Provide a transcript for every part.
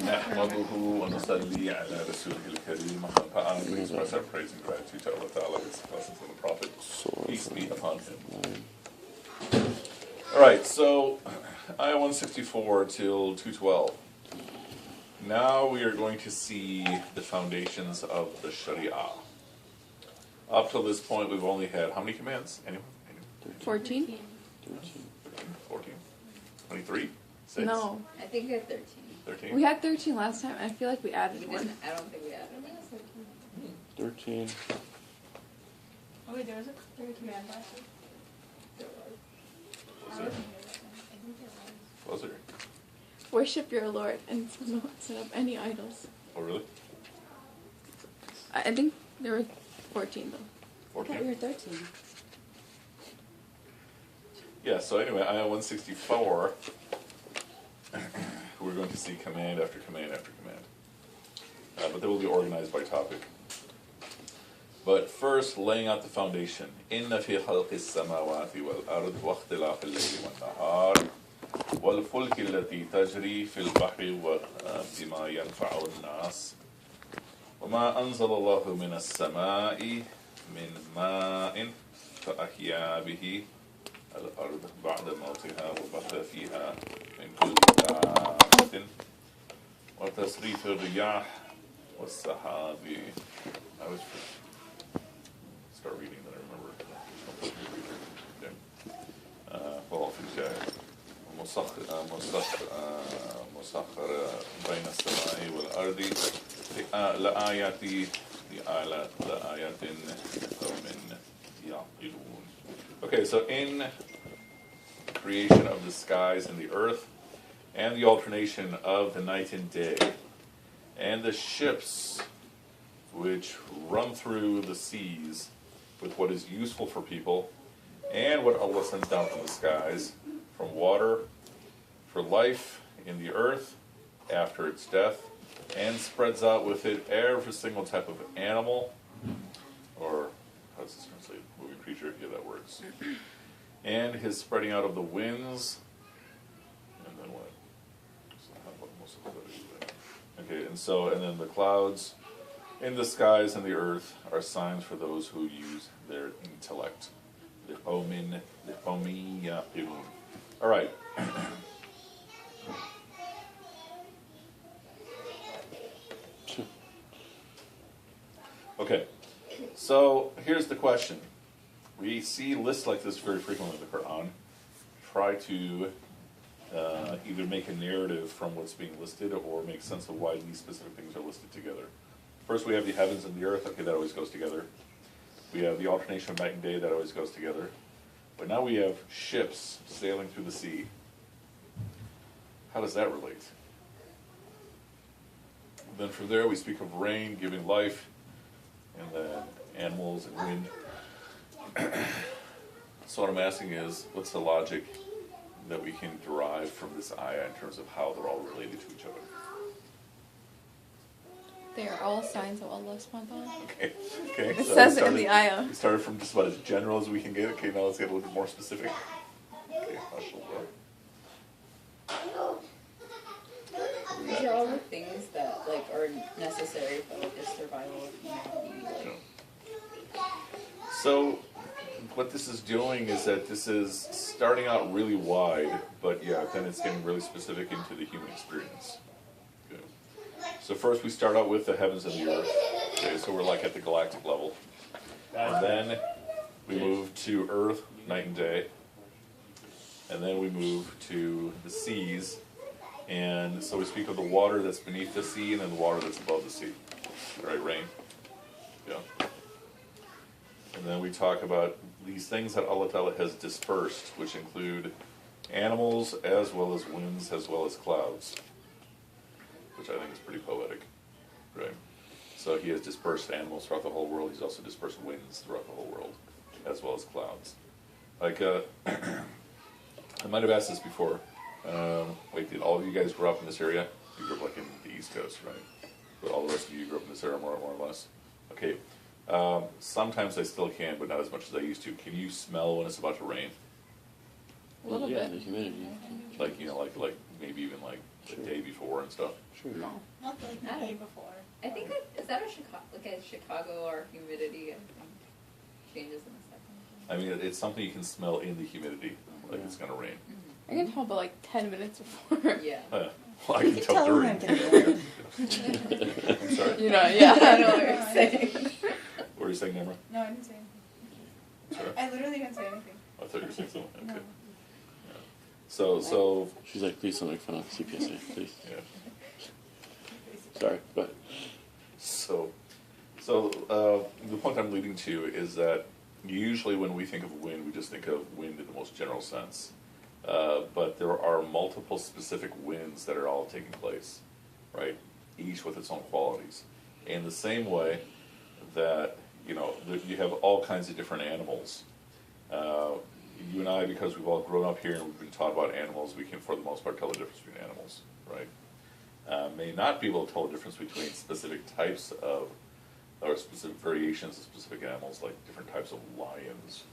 نحمده ونصلي على رسوله الكريم أما بعد. We express our praise and gratitude to Allah Ta'ala, His blessings on the Prophet, peace be upon him. Alright, so ayah 164 till 212. Now we are going to see the foundations of the Sharia. Up till this point we've only had how many commands? Anyone? 14? 14? 23? 6? No. I think we had 13. 13? We had 13 last time. I feel like we added We one. didn't, I don't think we added one. 13. Oh wait, there was a third command last week. There was. Was there? I think there was. Was there? Worship your Lord and not set up any idols. Oh really? I think there were 14 though. I thought 14? we were 13. Yeah, so anyway, ayah 164, we're going to see command after command after command. But they will be organized by topic. But first, laying out the foundation. إِنَّ فِي خَلْقِ السَّمَاوَاتِ وَالْأَرْضِ وَاخْتِلَافِ اللَّيْلِ وَالنَّهَارِ وَالْفُلْكِ الَّتِي تَجْرِي فِي الْبَحْرِ بِمَا يَنْفَعُ النَّاسِ وَمَا أَنزَلَ اللَّهُ مِنَ السَّمَاءِ مِنْ مَاءٍ فَأَحْيَا بِهِ الأرض بعد موتها وبث فيها من كل دابة وتصريف الرياح والسحاب. I was start reading that I remember. Okay. Well, مسخر بين السماء والأرض لآيات لقوم يعقلون. Okay, so in creation of the skies and the earth, and the alternation of the night and day, and the ships which run through the seas with what is useful for people, and what Allah sends down from the skies, from water, for life in the earth after its death, and spreads out with it every single type of animal, or how does this translate? Moving creature? Yeah, that works. And his spreading out of the winds. And then what? Okay, and then the clouds in the skies and the earth are signs for those who use their intellect. Alright. Okay. So here's the question. We see lists like this very frequently in the Quran. Try to either make a narrative from what's being listed or make sense of why these specific things are listed together. First we have the heavens and the earth. Okay, that always goes together. We have the alternation of night and day. That always goes together. But now we have ships sailing through the sea. How does that relate? And then from there we speak of rain giving life, and then animals and wind. So what I'm asking is, what's the logic that we can derive from this ayah in terms of how they're all related to each other? They are all signs of Allah subhanahu wa ta'ala. Okay. It So says it in the ayah. We started from just about as general as we can get. Okay, now let's get a little bit more specific. Okay, These are all the things that are necessary for the survival of humanity. So what this is doing is that this is starting out really wide, but yeah, then it's getting really specific into the human experience. Okay. So first we start out with the heavens and the earth. Okay, so we're like at the galactic level. And then we move to earth, night and day. And then we move to the seas. And so we speak of the water that's beneath the sea and then the water that's above the sea. Right, rain. Yeah. And then we talk about these things that Allah Ta'ala has dispersed, which include animals as well as winds as well as clouds, which I think is pretty poetic, right? So he has dispersed animals throughout the whole world. He's also dispersed winds throughout the whole world, as well as clouds. Like, I might have asked this before. Wait, did all of you guys grow up in this area? You grew up like in the East Coast, right? But all the rest of you grew up in this area more or less? Okay. Sometimes I still can, but not as much as I used to. Can you smell when it's about to rain? A little yeah, bit. the humidity. Like, you know, like maybe even like the Sure. day before and stuff. Sure. Not like the day before. I think is that a Chicago or humidity? I think changes in a second. I mean, it's something you can smell in the humidity, like it's gonna rain. I can tell by like 10 minutes before. Yeah. Well, I can tell tell during. when I'm gonna rain. I'm sorry. You know, yeah. I know what you're saying. What were you saying, Nemra? No, I didn't say anything. Sorry. I literally didn't say anything. I thought you were saying something. No. Okay. Yeah. So She's like, please don't make fun of CPSA, please. yeah. Sorry, but So the point I'm leading to is that usually when we think of wind, we just think of wind in the most general sense. But there are multiple specific winds that are all taking place, right? Each with its own qualities. In the same way that, you know, you have all kinds of different animals. You and I, because we've all grown up here and we've been taught about animals, we can, for the most part, tell the difference between animals, right? May not be able to tell the difference between specific types of, or specific variations of specific animals, like different types of lions,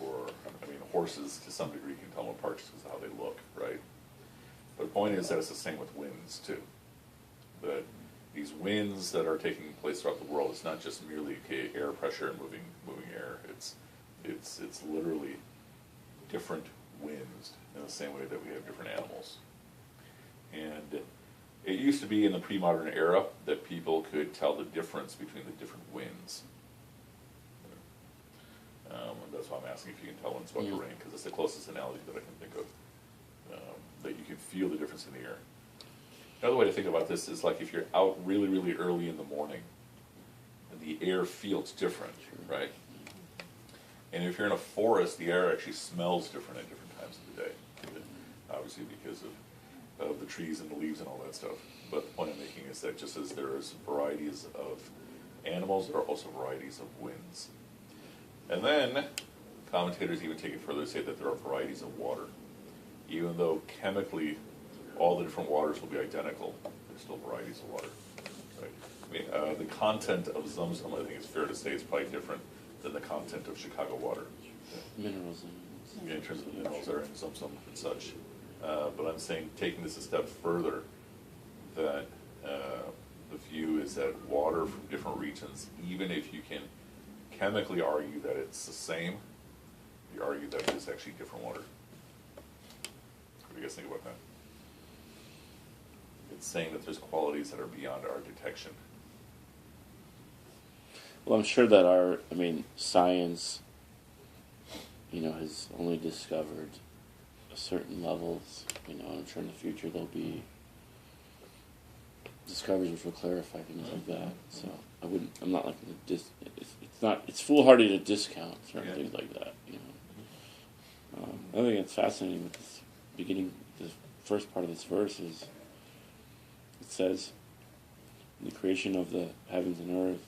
or, I mean, horses to some degree can tell them apart just because of how they look, right? But the point is that it's the same with winds, too. That these winds that are taking place throughout the world, it's not just merely air pressure and moving air. It's literally different winds in the same way that we have different animals. And it used to be in the pre-modern era that people could tell the difference between the different winds. And that's why I'm asking if you can tell when it's about to rain, because it's the closest analogy that I can think of, that you can feel the difference in the air. Another way to think about this is like if you're out really, really early in the morning, the air feels different, right? And if you're in a forest, the air actually smells different at different times of the day, obviously because of the trees and the leaves and all that stuff. But the point I'm making is that just as there is varieties of animals, there are also varieties of winds. And then commentators even take it further to say that there are varieties of water. Even though chemically all the different waters will be identical, there's still varieties of water. Right? I mean, the content of Zamzam, I think it's fair to say, is probably different than the content of Chicago water. minerals In terms of the minerals that are in Zamzam and such. But I'm saying, taking this a step further, that the view is that water from different regions, even if you can chemically argue that it's the same, you argue that it is actually different water. What do you guys think about that? It's saying that there's qualities that are beyond our detection. Well, I'm sure that science, has only discovered certain levels. I'm sure in the future there'll be discoveries which will clarify things like that. So I'm not like it's foolhardy to discount certain things like that. I think it's fascinating with this beginning, the first part of this verse is, it says, in the creation of the heavens and earth,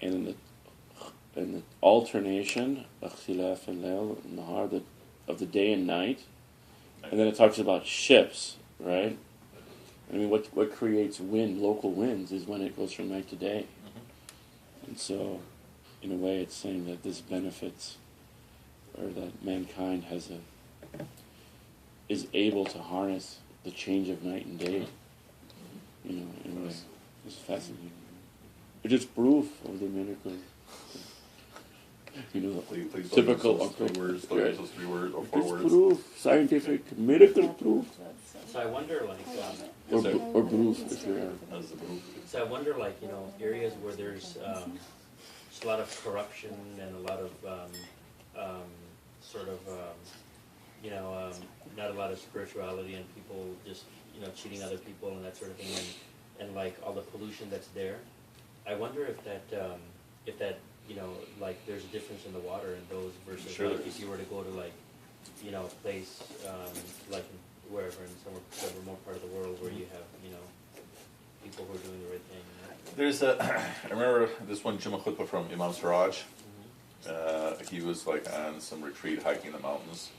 and in the alternation of the day and night, and then it talks about ships, right? What creates wind, local winds, is when it goes from night to day. And so, in a way, it's saying that this benefits, or that mankind is able to harness the change of night and day. In a way, it's fascinating. It is proof of the miracle. Please Typical don't use those 3 words, don't use those 3 words or 4 It's words. proof, scientific miracle proof, So I wonder, Is that- or proof if you're. That's the proof. so I wonder, areas where there's just a lot of corruption and a lot of not a lot of spirituality and people just cheating other people and that sort of thing, and like all the pollution that's there. I wonder if that there's a difference in the water in those versus Sure there if is. you were to go to a place like wherever in some remote part of the world where you have people who are doing the right thing. There's I remember this one Juma Khutbah from Imam Siraj. He was on some retreat hiking the mountains,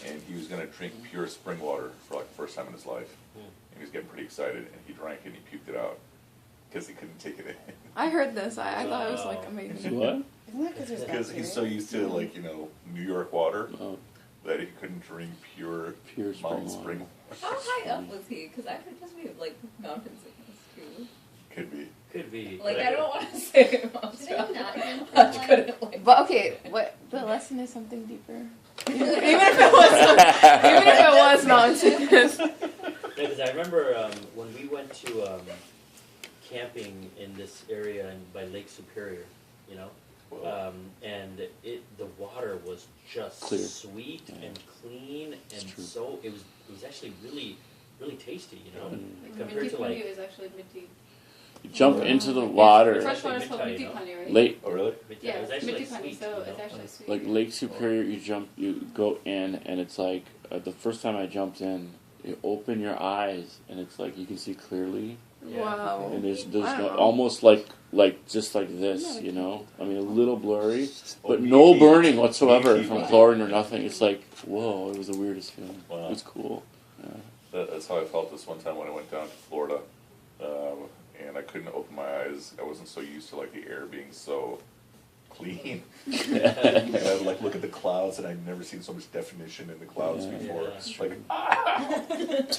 and he was going to drink pure spring water for the first time in his life. And he was getting pretty excited, and he drank it and he puked it out because he couldn't take it in. I heard this. I thought it was amazing. What? Isn't that because there's Because he's bacteria? so used to New York water Oh. that he couldn't drink pure Pure mountain spring spring. water. How high up was he? Because that could just be like mountain sickness too. Could be. Could be. Like but I don't want to say mountain. Did I not drink I water? couldn't like. But okay, what the lesson is something deeper. Even if it was mountain sickness. Because I remember when we went to camping in this area by Lake Superior, you know, Well, and the water was just Clear. sweet Yeah. and clean, and true. so it was actually really really tasty, you know, Like compared minty to honey like is actually minty. You jump into the water, Fresh water is called Minty, minty you know? honey, right? lake oh really? Yeah, it was actually minty like honey, sweet, so you know? it's actually sweet. like Lake Superior. You go in, and it's like the first time I jumped in, you open your eyes, and it's like you can see clearly, Yeah. Wow. and there's Wow. almost like just like this, you know. I mean, a little blurry, but Oh, no me burning too. whatsoever Me too. from chlorine or nothing. It's like whoa, it was the weirdest feeling. Wow. It was cool. That's how I felt this one time when I went down to Florida, and I couldn't open my eyes. I wasn't so used to like the air being so clean. And I would like look at the clouds, and I'd never seen so much definition in the clouds Yeah. before. Yeah.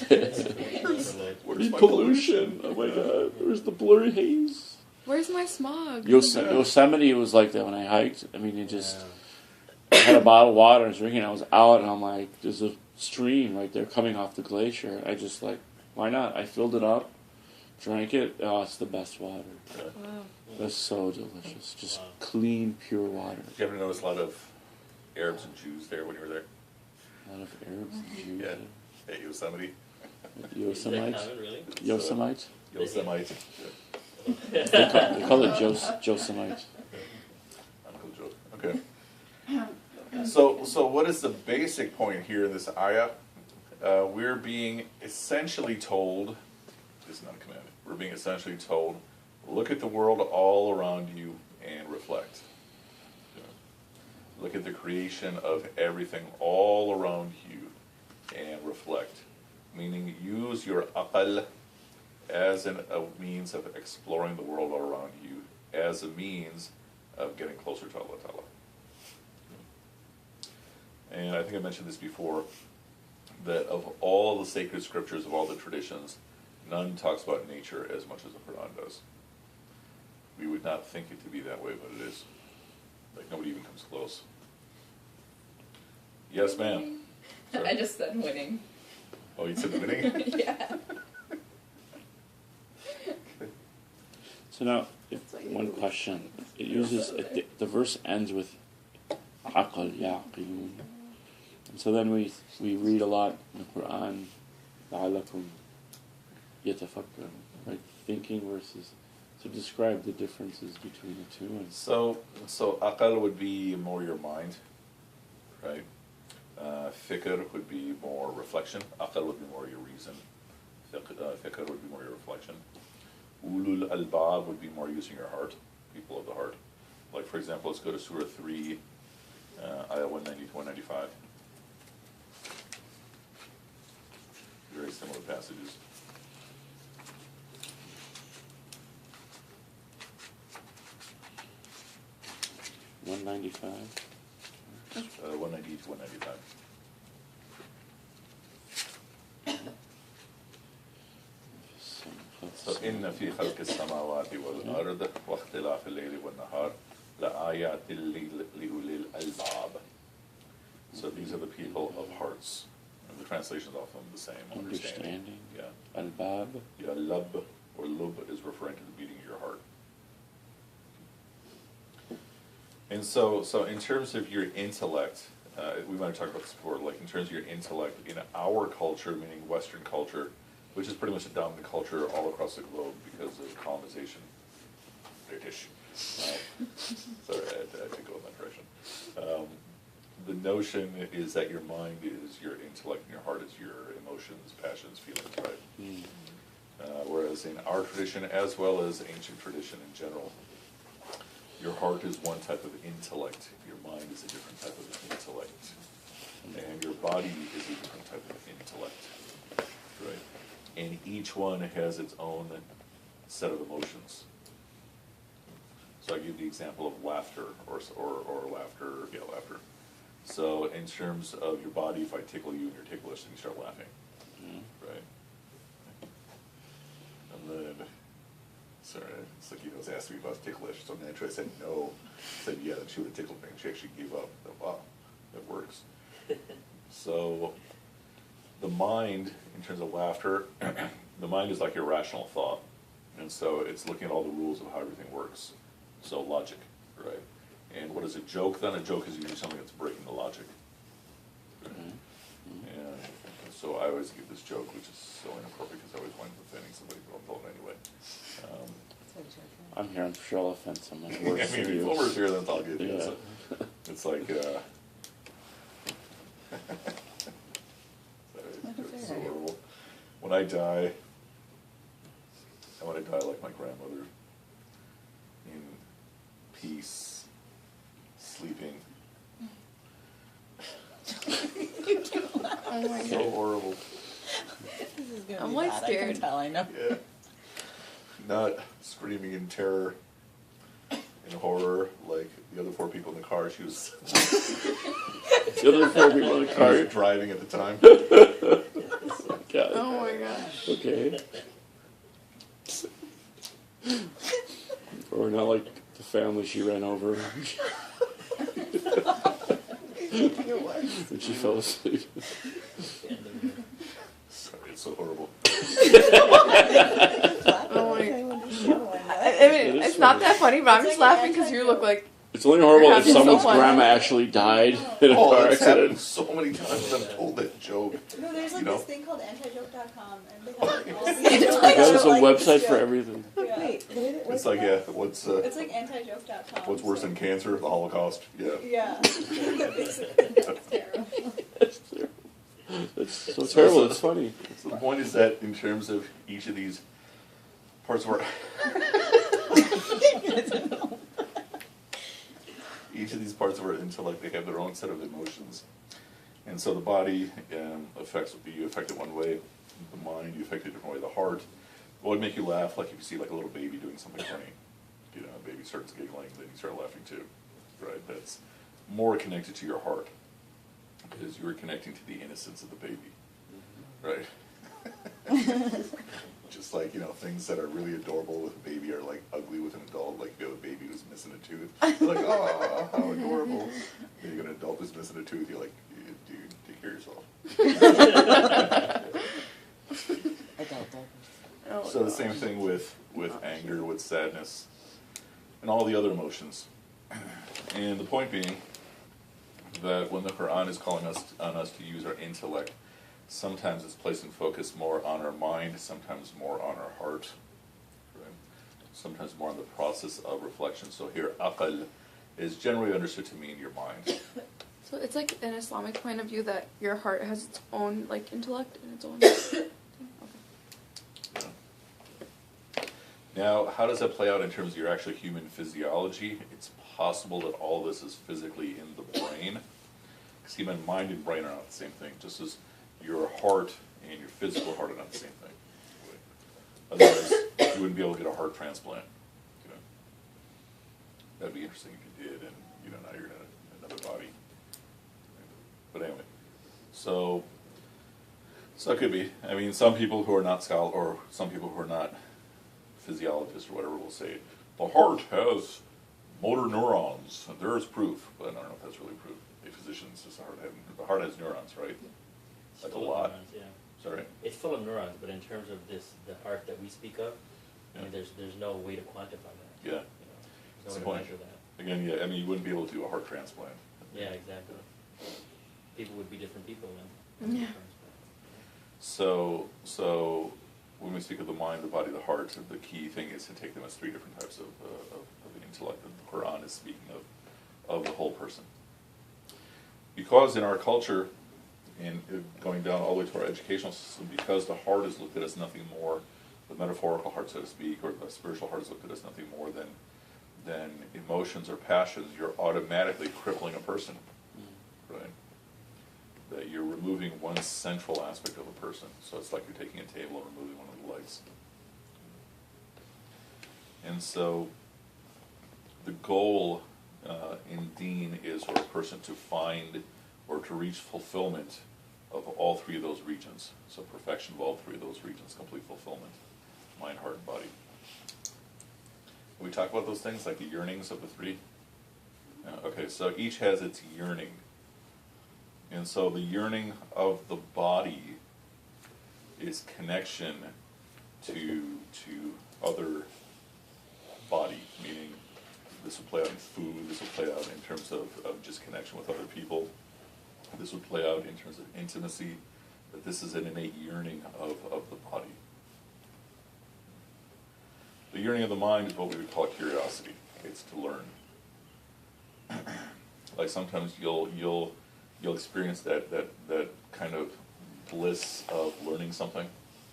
It's like, where's my pollution? Oh my god, where's the blurry haze? Where's my smog? Yosemite was like that when I hiked. I mean, it just I had a bottle of water, I was drinking, I was out, and I'm like, there's a stream right there coming off the glacier. I just like, why not? I filled it up, drank it. Oh, it's the best water. Wow. It's so delicious. Just Wow. clean, pure water. Did you ever notice a lot of Arabs and Jews there when you were there? A lot of Arabs and Jews. Yeah. At Yosemite? Is that Yosemite. common, really? Yosemite. Yosemite. They call it Josemite. Uncle Joe. Okay. So what is the basic point here in this ayah? We're being essentially told, this is not a commandment, we're being essentially told, look at the world all around you and reflect. Look at the creation of everything all around you and reflect. Meaning use your aqal as a means of exploring the world all around you, as a means of getting closer to Allah Ta'ala. And I think I mentioned this before, that of all the sacred scriptures, of all the traditions, none talks about nature as much as the Quran does. We would not think it to be that way, but it is. Like nobody even comes close. Yes, ma'am. Sorry. I just said winning. Oh, you said winning? Yeah. So now, one question. It uses the verse ends with aqal yaqilun. And so then we read a lot in the Quran, la'allakum yatafakkarun, right? Thinking versus. So describe the differences between the two. And So aqal would be more your mind, right? Fikr would be more reflection. Aqal would be more your reason. Fikr would be more your reflection. Ulul albab would be more using your heart, people of the heart. Like for example, let's go to Surah 3, Ayah 190 to 195. Very similar passages. $195. 190 to 195. So إن في خلق السماوات والأرض واختلاف الليل والنهار لآيات لأولي الألباب. So these are the people of hearts. And the translation is often the same. Understanding. Yeah. Al-Bab. Yeah, lub or lub is referring to the beating of your heart. And so in terms of your intellect, we might have talked about this before, like in terms of your intellect, in our culture, meaning Western culture, which is pretty much a dominant culture all across the globe because of colonization, British. Sorry, I had to go in that direction. The notion is that your mind is your intellect and your heart is your emotions, passions, feelings, right? Mm. Whereas in our tradition, as well as ancient tradition in general, your heart is one type of intellect, your mind is a different type of intellect, and your body is a different type of intellect, right? And each one has its own set of emotions. So I give the example of laughter, or laughter, laughter. So in terms of your body, if I tickle you and you're ticklish, then you start laughing, right? And then, sorry, it's like, was asking me about ticklish, so naturally I said no. I said, yeah, then she would have tickled me, and she actually gave up. I thought, wow, that works. So the mind, in terms of laughter, the mind is like irrational thought. And so it's looking at all the rules of how everything works. So logic, right? And what is a joke then? A joke is usually something that's breaking the logic. And so I always give this joke, which is so inappropriate because I always wind up offending somebody, but I'll tell it anyway. I'm here, I'm sure I'll offend someone I worse mean, than if you. Omer's here, that's all good. Yeah. So it's like, it's so horrible. When I die, I want to die like my grandmother, in peace, sleeping. Oh my So god. horrible. This is gonna I'm be like bad. I scared. can tell, I know. Yeah. Not screaming in terror, in horror, like the other four people in the car she was, The other four people in the car. driving at the time. God. Oh my gosh. Okay. Or not like the family she ran over when she fell asleep. Sorry, it's so horrible. Oh my. I I mean, it's not that funny, but I'm just laughing because you look like. It's only horrible if Having someone's someone- grandma actually died in a Oh, car it's happened accident. so many times. I'm told that joke. No, there's like You know? this thing called antijoke.com, and they have like all these. Like, that was a like, website for joke. everything. Yeah. Wait, what did it? It's like, yeah, what's It's like antijoke.com. what's worse than cancer? The Holocaust. Yeah. Yeah. Basically, it's terrible. That's terrible. That's so terrible, it's funny. So the point is that in terms of each of these parts of our each of these parts of our intellect, they have their own set of emotions. And so the body affects you affect it one way, the mind you affect it a different way, the heart. What would make you laugh, like if you see like a little baby doing something funny, you know, a baby starts giggling, then you start laughing too, right? That's more connected to your heart, because you're connecting to the innocence of the baby, right? Just like, you know, things that are really adorable with a baby are like ugly with an adult, like you have a baby who's missing a tooth, you're like, oh, how adorable. Then you get an adult who's missing a tooth, you're like, dude, take care of yourself. Adult diapers. Oh, So the same thing with anger, with sadness, and all the other emotions. And the point being that when the Quran is calling on us to use our intellect, sometimes it's placing focus more on our mind, sometimes more on our heart, right? Sometimes more on the process of reflection. So here, aql is generally understood to mean your mind. So it's like an Islamic point of view that your heart has its own like intellect and its own. Okay. Now, how does that play out in terms of your actual human physiology? It's possible that all this is physically in the brain. Because human mind and brain are not the same thing, just as your heart and your physical heart are not the same thing. Otherwise, you wouldn't be able to get a heart transplant. You know? That'd be interesting if you did, and you know, now you're in another body. But anyway, so it could be. I mean, some people who are not or some people who are not physiologists or whatever will say, the heart has motor neurons, and there is proof. But I don't know if that's really proof. A physician says the heart has neurons, right? It's Like a full of lot. neurons, yeah. Sorry? It's full of neurons, but in terms of the heart that we speak of, I mean, there's no way to quantify that. Yeah. You know, That's there's the no way point. to measure that. Again, yeah, I mean, you wouldn't be able to do a heart transplant. Yeah, exactly. People would be different people then. Yeah. So when we speak of the mind, the body, the heart, the key thing is to take them as three different types of the intellect. And the Quran is speaking of the whole person. Because in our culture, and going down all the way to our educational system, because the heart is looked at as nothing more, the metaphorical heart, so to speak, or the spiritual heart is looked at as nothing more than emotions or passions, you're automatically crippling a person, right? That you're removing one central aspect of a person. So it's like you're taking a table and removing one of the legs. And so the goal in Deen is for a person to find or to reach fulfillment of all three of those regions. So perfection of all three of those regions, complete fulfillment, mind, heart, and body. We talk about those things like the yearnings of the three. Okay, so each has its yearning. And so the yearning of the body is connection to other body, meaning this would play out in food, this would play out in terms of just connection with other people, this would play out in terms of intimacy, but this is an innate yearning of the body. The yearning of the mind is what we would call curiosity. It's to learn. Like sometimes you'll experience that kind of bliss of learning something.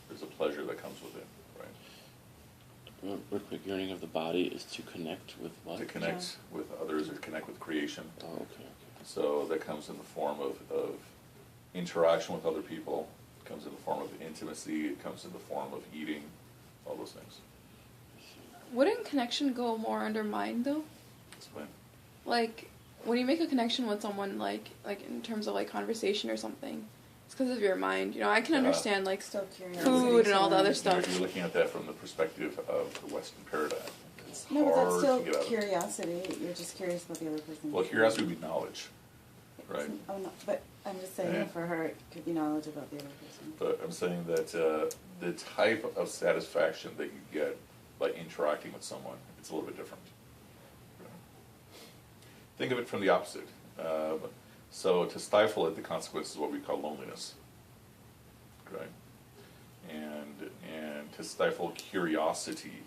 There's a pleasure that comes with it, right? Real quick, yearning of the body is to connect with what? To connect with others or connect with creation. Oh, okay. So that comes in the form of interaction with other people. It comes in the form of intimacy. It comes in the form of eating, all those things. Wouldn't connection go more under mind though? Explain. Like when you make a connection with someone, like in terms of like conversation or something, it's because of your mind. You know, I can understand like Still curiosity. food and all the other You're stuff. looking at that from the perspective of the Western paradigm. It's No, but that's hard still to get out of. curiosity. You're just curious about the other person. Well, curiosity would be knowledge, right? Oh, no, but I'm just saying Yeah. for her, it could be knowledge about the other person. But I'm saying that the type of satisfaction that you get by interacting with someone, it's a little bit different. Think of it from the opposite. So to stifle it, the consequence is what we call loneliness, right? And to stifle curiosity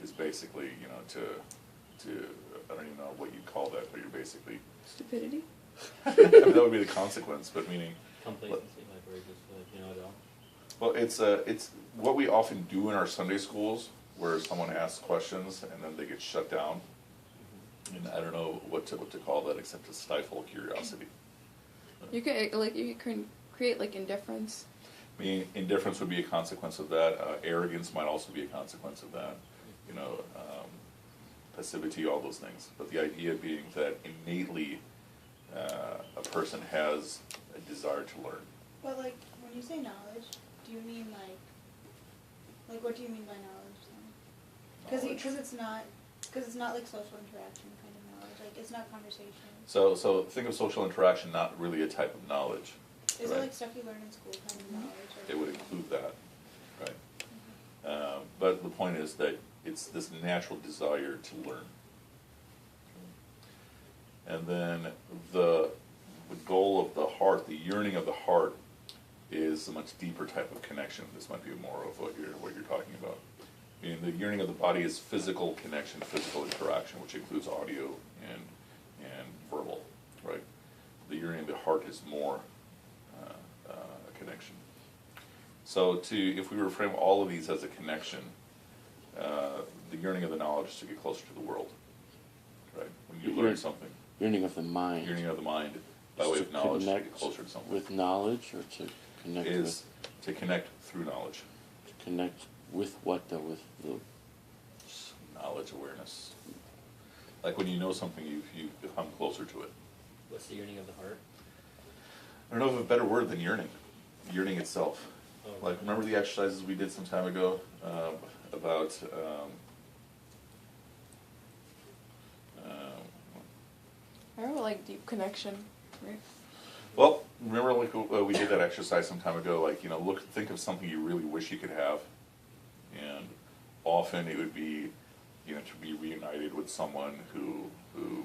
is basically, you know, to I don't even know what you'd call that, but you're basically Stupidity. I mean, that would be the consequence. But meaning, Complacency, like where you just you know it all. well, it's what we often do in our Sunday schools, where someone asks questions and then they get shut down. And I don't know what to call that except to stifle curiosity. You can create like indifference. I mean, indifference would be a consequence of that. Arrogance might also be a consequence of that. You know, passivity, all those things. But the idea being that innately a person has a desire to learn. But like, when you say knowledge, do you mean like what do you mean by knowledge then? Knowledge. Because it's not like social interaction kind of knowledge. Like it's not conversation. So think of social interaction not really a type of knowledge. Is right? it like stuff you learn in school kind of knowledge? Or It would include that, right? But the point is that it's this natural desire to learn. And then the goal of the heart, the yearning of the heart, is a much deeper type of connection. This might be more of what you're talking about. I mean, the yearning of the body is physical connection, physical interaction, which includes audio and verbal, right? The yearning of the heart is more a connection. So if we reframe all of these as a connection, the yearning of the knowledge is to get closer to the world, right? When you learn something, Yearning of the mind. yearning of the mind by way Is of to knowledge to connect get closer to something. with knowledge, or to connect Is to connect through knowledge. to connect with what though? With the Knowledge, awareness. Like when you know something, you become closer to it. What's the yearning of the heart? I don't know of a better word than yearning. Yearning itself. Oh, Like, remember the exercises we did some time ago about I remember like deep connection. Right? well, remember like we did that exercise some time ago, like, you know, think of something you really wish you could have. And often it would be, you know, to be reunited with someone who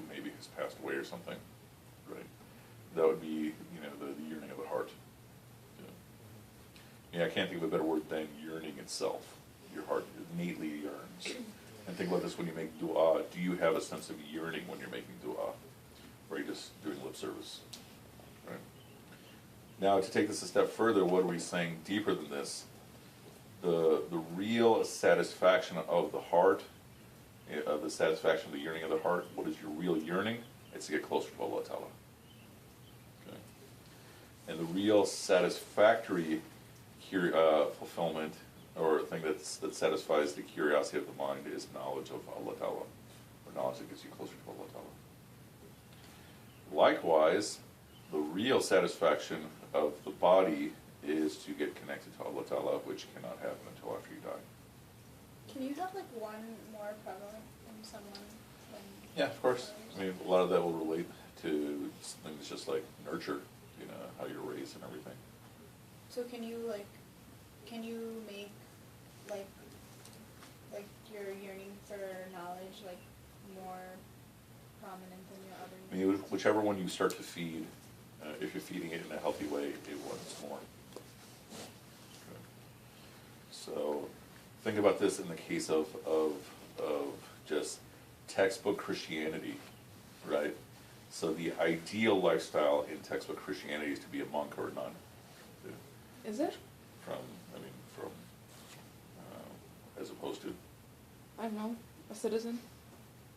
maybe has passed away or something, right? That would be, you know, the yearning of the heart. Yeah, I can't think of a better word than yearning itself. Your heart innately yearns. And think about this when you make dua. Do you have a sense of yearning when you're making dua? Or are you just doing lip service? Right? Now, to take this a step further, what are we saying deeper than this? The real satisfaction of the heart, the satisfaction of the yearning of the heart, what is your real yearning? It's to get closer to Allah Ta'ala. Okay? And the real satisfactory fulfillment, or thing that satisfies the curiosity of the mind, is knowledge of Allah Ta'ala, or knowledge that gets you closer to Allah Ta'ala. Likewise, the real satisfaction of the body is to get connected to Allah Ta'ala, which cannot happen until after you die. Can you have like one more prevalent in someone than Yeah, of course. I mean, a lot of that will relate to things just like nurture, you know, how you're raised and everything. So can you make like your yearning for knowledge like more prominent than your other I mean, whichever one you start to feed, if you're feeding it in a healthy way, it wants more. Okay. So think about this in the case of just textbook Christianity, right? So the ideal lifestyle in textbook Christianity is to be a monk or a nun. Is it? From as opposed to, I don't know. A citizen?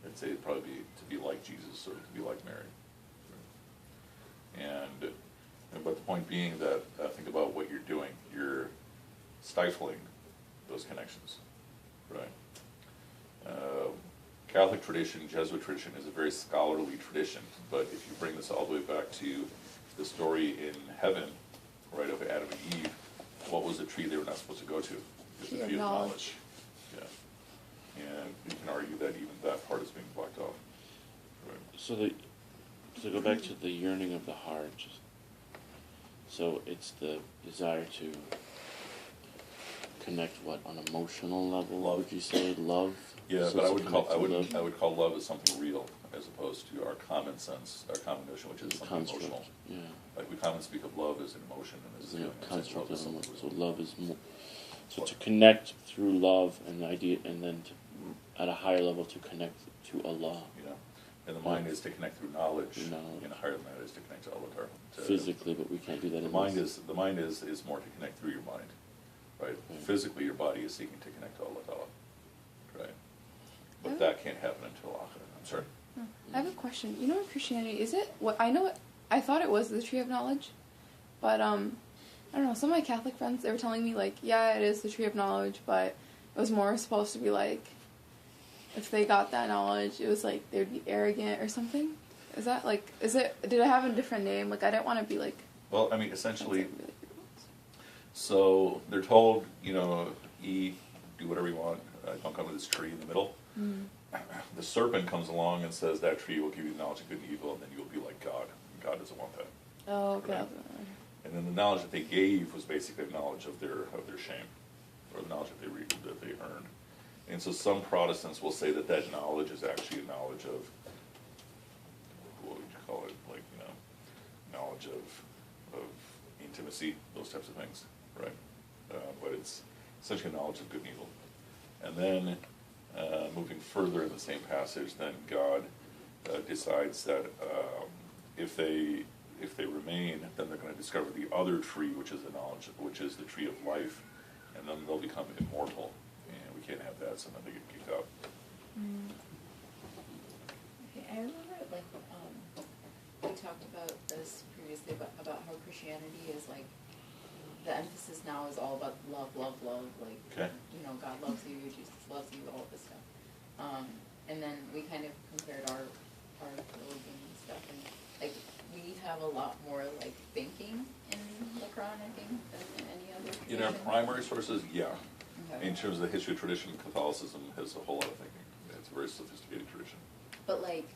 I'd say it'd probably be to be like Jesus or to be like Mary. But the point being that think about what you're doing. You're stifling those connections, right? Catholic tradition, Jesuit tradition is a very scholarly tradition, but if you bring this all the way back to the story in heaven, right, of Adam and Eve, what was the tree they were not supposed to go to? It was the tree of knowledge. Yeah. And you can argue that even that part is being blocked off. Right. So to go back to the yearning of the heart, so it's the desire to connect what on emotional level? Love. Would you say love? Yeah, So but it's I would call love? I would call love as something real as opposed to our common sense, our common notion, which is It's a something construct. emotional. Yeah. Like we commonly speak of love as an emotion and as a Yeah, feeling. It's construct love as of something emotion. So real. love is more. So to connect through love and the idea, and then at a higher level to connect to Allah. You know, and the mind is to connect through knowledge, Through knowledge. and higher than that is to connect to Allah Ta'ala. Physically, but we can't do that. The mind is more to connect through your mind, right? Mm. Physically, your body is seeking to connect to Allah Ta'ala, right? But that can't happen until Akhirah. I'm sorry. I have a question. You know, in Christianity, is it what I know? I thought it was the tree of knowledge, but I don't know. Some of my Catholic friends, they were telling me like, yeah, it is the tree of knowledge, but it was more supposed to be like, if they got that knowledge, it was like they would be arrogant or something. Is that like, is it? Did it have a different name? Like, I didn't want to be like. Well, I mean, essentially, that's, like, really so they're told, you know, eat, do whatever you want. Don't come to this tree in the middle. Mm. The serpent comes along and says that tree will give you the knowledge of good and evil, and then you'll be like God. God doesn't want that. Oh, okay. Right. And then the knowledge that they gave was basically the knowledge of their shame, or the knowledge that they earned. And so some Protestants will say that that knowledge is actually a knowledge of, what would you call it, like, you know, knowledge of intimacy, those types of things, right? But it's essentially knowledge of good and evil. And then, moving further in the same passage, then God decides that if they remain, then they're going to discover the other tree, which is the knowledge, which is the tree of life, and then they'll become immortal. And we can't have that, so then they get kicked out. Okay, I remember like we talked about this previously about how Christianity is like the emphasis now is all about love, like Okay. you know, God loves you, Jesus loves you, all of this stuff. And then we kind of compared our religion and stuff, and like we have a lot more like thinking in the Quran, I think, than in any other tradition. In our primary sources, yeah. Okay. In terms of the history of tradition, Catholicism has a whole lot of thinking. It's a very sophisticated tradition. But like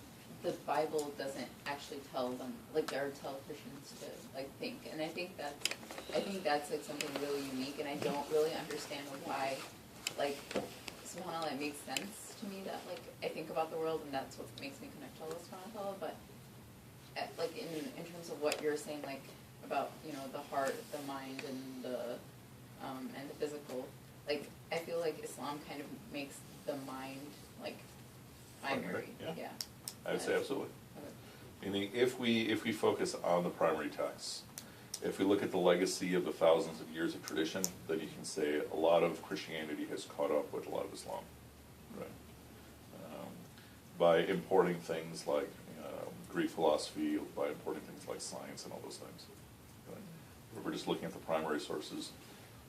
the Bible doesn't actually tell them, like, or tell Christians to like think, and I think that's like something really unique, and I don't really understand why, like, subhanAllah, it makes sense to me that like I think about the world and that's what makes me connect to Allah subhanahu wa ta'ala, but like in terms of what you're saying, like about, you know, the heart, the mind, and the physical, like I feel like Islam kind of makes the mind like primary. Yeah. I would say absolutely. Okay. Meaning, if we focus on the primary texts, if we look at the legacy of the thousands of years of tradition, then you can say a lot of Christianity has caught up with a lot of Islam, right? By importing things like Greek philosophy, by importing things like science and all those things. Right? If we're just looking at the primary sources,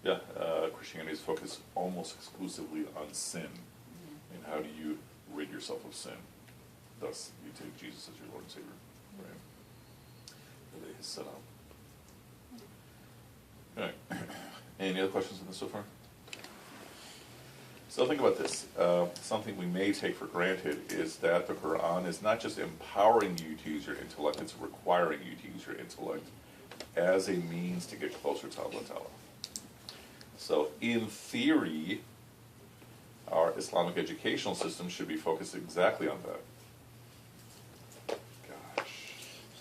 yeah, Christianity is focused almost exclusively on sin, and how do you rid yourself of sin? Thus, you take Jesus as your Lord and Savior. Right? Salam. Okay. Any other questions on this so far? So think about this. Something we may take for granted is that the Quran is not just empowering you to use your intellect, it's requiring you to use your intellect as a means to get closer to Allah Ta'ala. So in theory, our Islamic educational system should be focused exactly on that.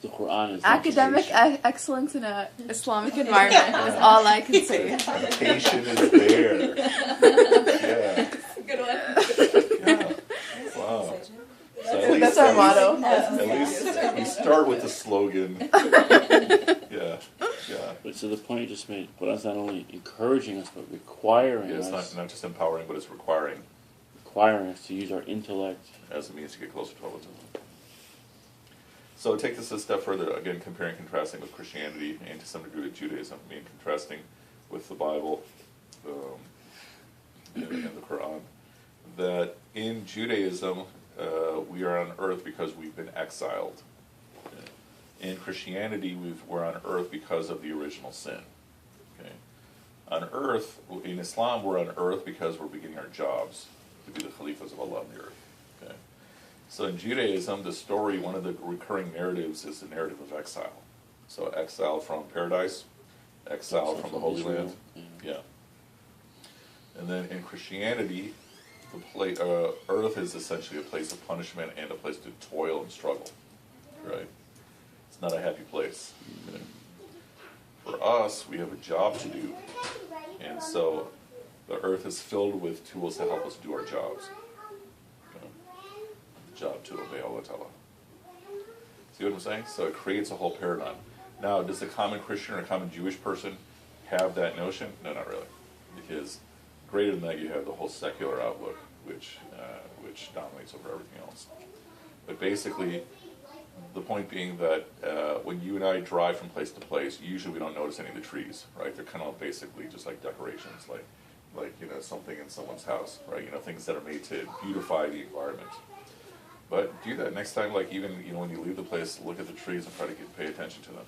The Quran is Academic excellence in an Islamic environment is all I can say. Education is there. Yeah. Good one. Yeah. Wow. So at That's our motto. At least we start with the slogan. Yeah. Yeah. But to the point you just made, Quran's not only encouraging us, but requiring Yeah, it's us, not just empowering, but it's requiring to use our intellect. as a means to get closer to Allah. So take this a step further, again, comparing, contrasting with Christianity and to some degree with Judaism, meaning contrasting with the Bible and the Quran, that in Judaism, we are on earth because we've been exiled. In Christianity, we're on earth because of the original sin. Okay? On earth, in Islam, we're on earth because we're beginning our jobs to be the Khalifas of Allah on the earth. Okay? So in Judaism, the story, one of the recurring narratives is the narrative of exile. So exile from paradise, exile from the Holy Land. Yeah. And then in Christianity, earth is essentially a place of punishment and a place to toil and struggle. Right? It's not a happy place. Okay? For us, we have a job to do. And so the earth is filled with tools to help us do our jobs. Job to obey Allah Ta'ala. See what I'm saying? So it creates a whole paradigm. Now, does the common Christian or a common Jewish person have that notion? No, not really. Because greater than that, you have the whole secular outlook, which dominates over everything else. But basically, the point being that when you and I drive from place to place, usually we don't notice any of the trees, right? They're kind of basically just like decorations, like something in someone's house, right? Things that are made to beautify the environment. But do that next time, like even when you leave the place, look at the trees and try to pay attention to them.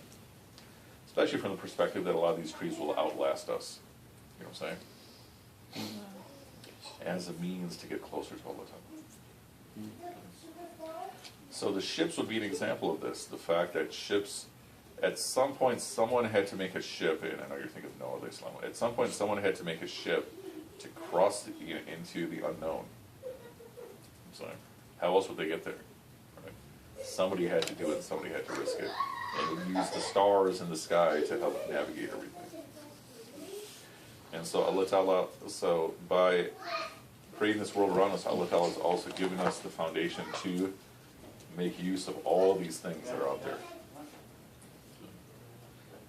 Especially from the perspective that a lot of these trees will outlast us. You know what I'm saying? As a means to get closer to Allah. So the ships would be an example of this. The fact that ships, at some point, someone had to make a ship, and I know you're thinking of Noah alayhi salam. At some point, someone had to make a ship to cross into the unknown. I'm sorry. How else would they get there? Right? Somebody had to do it, somebody had to risk it. And use the stars in the sky to help navigate everything. And so Allah Ta'ala, by creating this world around us, Allah Ta'ala has also given us the foundation to make use of all these things that are out there.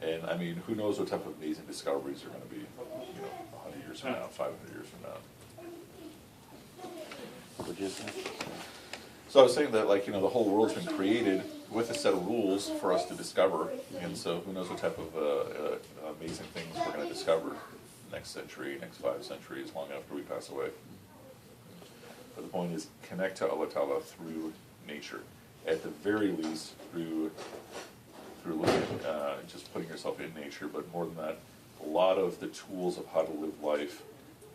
And I mean, who knows what type of amazing discoveries are going to be, 100 years from now, 500 years from now. Would you say? So I was saying that, the whole world's been created with a set of rules for us to discover, and so who knows what type of amazing things we're going to discover next century, next 5 centuries, long after we pass away. But the point is, connect to Allah Ta'ala through nature. At the very least, through looking at just putting yourself in nature, but more than that, a lot of the tools of how to live life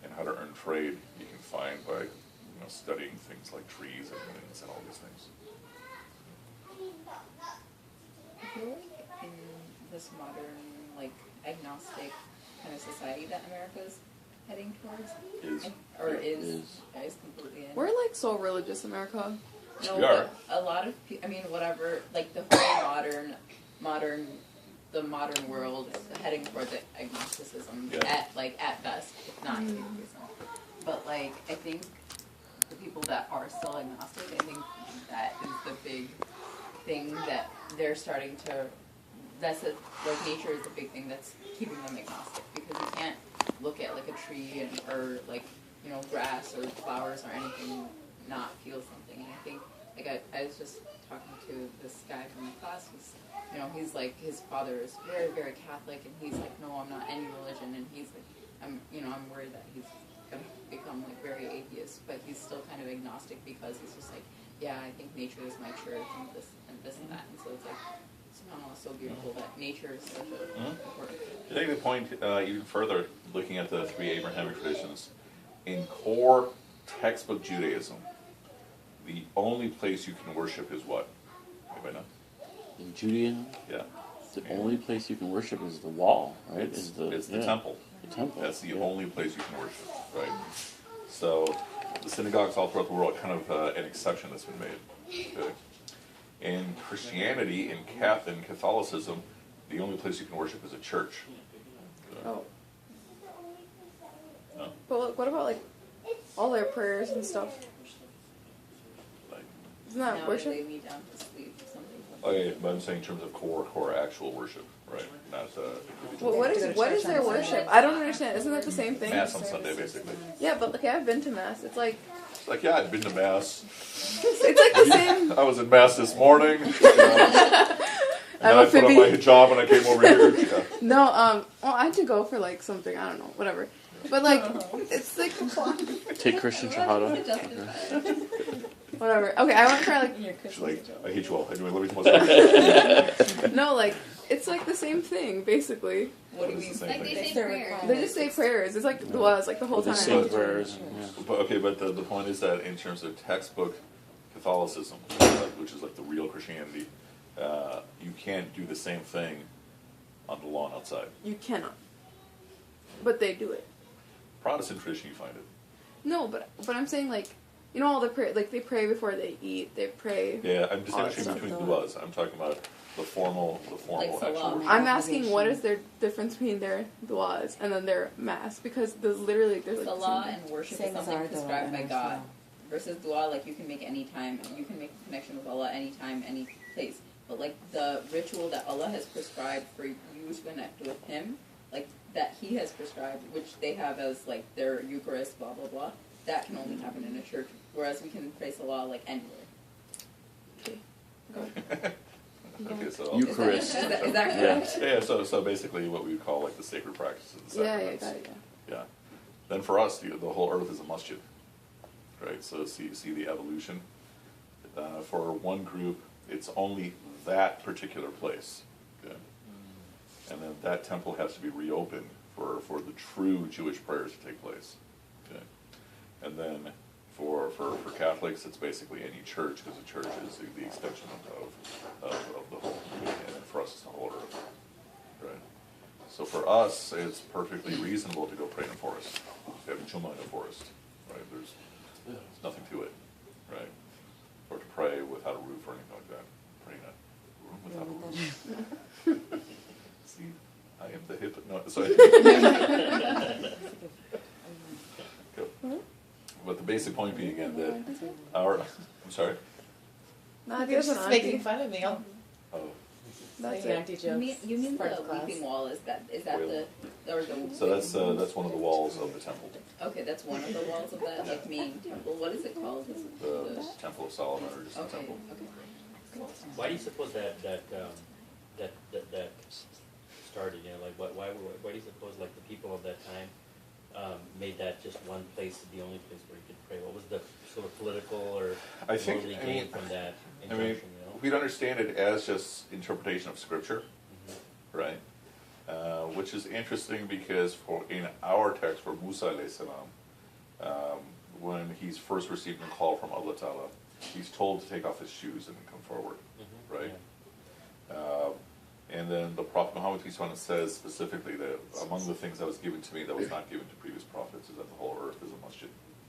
and how to earn trade you can find by studying things like trees and winds and all these things. I feel like in this modern, agnostic kind of society that America's heading towards, is completely in. We're so religious, America. No, We are. but a lot of people, whatever, the whole modern world is heading towards agnosticism, Yeah. at best, if not atheism. But, I think the people that are still agnostic, I think that is the big thing that they're starting to, nature is the big thing that's keeping them agnostic, because you can't look at, a tree or grass or flowers or anything, not feel something. And I think, I was just talking to this guy from my class who's, his father is very, very Catholic, and he's no, I'm not any religion, and he's I'm worried that he's gonna become very atheist, but he's still kind of agnostic because he's just I think nature is my church and this and that, and so it's So beautiful that nature is such a important. To take the point even further, looking at the three Abrahamic traditions, in core textbook Judaism, the only place you can worship is what? Anybody know? In Judaism, Yeah. the only place you can worship is the wall, right? It's the temple. The temple. That's the yeah. only place you can worship, right? So the synagogues all throughout the world are kind of an exception that's been made. Okay? In Christianity, in Catholicism, the only place you can worship is a church. Oh. No? But look, what about like all their prayers and stuff? Like, Isn't that Now worship? lay me down to sleep, something. okay, but I'm saying in terms of core actual worship, right? Not Well, what To go is to what church is on their Sunday. worship? I don't understand. Isn't that the same thing? Mass on Sunday, basically. Yeah, but okay, I've been to mass. It's like It's like, yeah, I've been to Mass. it's like the same. I was in Mass this morning. You know, and then I'm I a put on Phoebe. my hijab and I came over here. Yeah. No, well, I had to go for like something. I don't know, whatever. But like, it's like Take Christian Shahada. whatever. Okay, I want to try like She's like, I hate you all. Anyway, let me tell myself. no, like it's like the same thing basically. What do you It's mean? the same Like thing. they say They're prayers. required. They just say prayers. It's like the was like the whole They time. sing prayers. Yeah. But, okay, but the point is that in terms of textbook Catholicism, which is like the real Christianity, you can't do the same thing on the lawn outside. You cannot. But they do it. Protestant tradition, you find it. No, but I'm saying like, you know, all the prayer, like they pray before they eat. They pray. Yeah, I'm All that distinguishing stuff. between the was. I'm talking about the formal Like actual salah. worship. I'm asking what is their difference between their duas and then their mass because there's literally there's like the Salah same thing. and worship Same is as something our dua prescribed and by our God. salah. Versus dua, like you can make any time, you can make a connection with Allah anytime, any place. But like the ritual that Allah has prescribed for you to connect with Him, like that He has prescribed, which they have as like their Eucharist, blah blah blah. That can only happen in a church, whereas we can pray Salah like anywhere. Okay. Okay, so Eucharist. Is that Yeah. correct? yeah, so basically what we would call like the sacred practices. The Yeah, sacraments. got it. Yeah. Yeah. Then for us, the whole earth is a masjid, right? So see the evolution. For one group, it's only that particular place, okay? And then that temple has to be reopened for the true Jewish prayers to take place, okay? And then for Catholics, it's basically any church because the church is the extension of the whole community, and then for us, it's the whole earth, right? So for us, it's perfectly reasonable to go pray in a forest, to have a chuma in a forest, right? There's nothing to it, right? Or to pray without a roof or anything like that. Praying in a room without a roof. See, I am the hip. No, sorry. Go. But the basic point being again that I'm sorry. Nadia's an just auntie. making fun of me. Oh, That's Making it. auntie You jokes. mean Part the of class. weeping wall? Is that Really? the or the? so that's one of the walls of the temple, Okay, that's one of the walls of that like main temple. What is it called? Is it the Temple of Solomon, or just the okay, temple. okay. Why do you suppose that started? You know, like why do you suppose like the people of that time made that just one place the only place where you could pray? What was the sort of political or I think- worldly I gain mean- from that I mean, injunction? You know. we'd understand it as just interpretation of scripture, Mhm. right? Which is interesting because in our text for Musa alayhi salam, when he's first receiving a call from Allah Ta'ala, he's told to take off his shoes and come forward, Mhm. right? Yeah. And then the Prophet Muhammad says specifically that among the things that was given to me that was not given to previous prophets is that the whole earth is a masjid,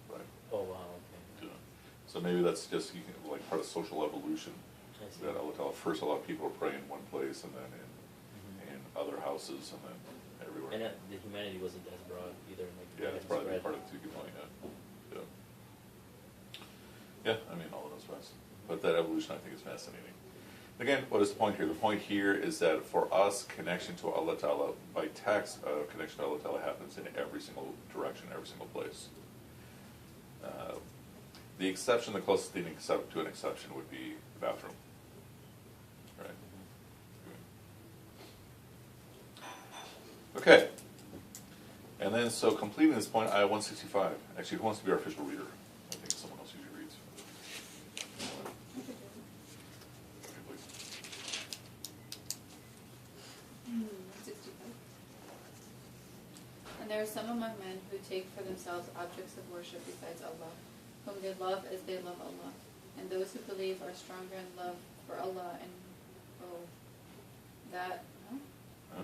right? Oh wow. Okay. Yeah. So maybe that's just like part of social evolution. I see. That Allah Ta'ala, first a lot of people are praying in one place and then Mhm. in other houses and then everywhere. And the humanity wasn't as broad either. Like, Yeah, it that's probably spread. part of the good point, yeah. Yeah, I mean, all of those ways. But that evolution I think is fascinating. Again, what is the point here? The point here is that for us, connection to Allah Ta'ala, by text, connection to Allah Ta'ala happens in every single direction, every single place. The exception, the closest thing to an exception would be the bathroom. Right? Okay. And then, so completing this point, I 165. Actually, who wants to be our official reader? I think someone else usually reads. Okay, please. some among men who take for themselves objects of worship besides Allah, whom they love as they love Allah, and those who believe are stronger in love for Allah and Huh?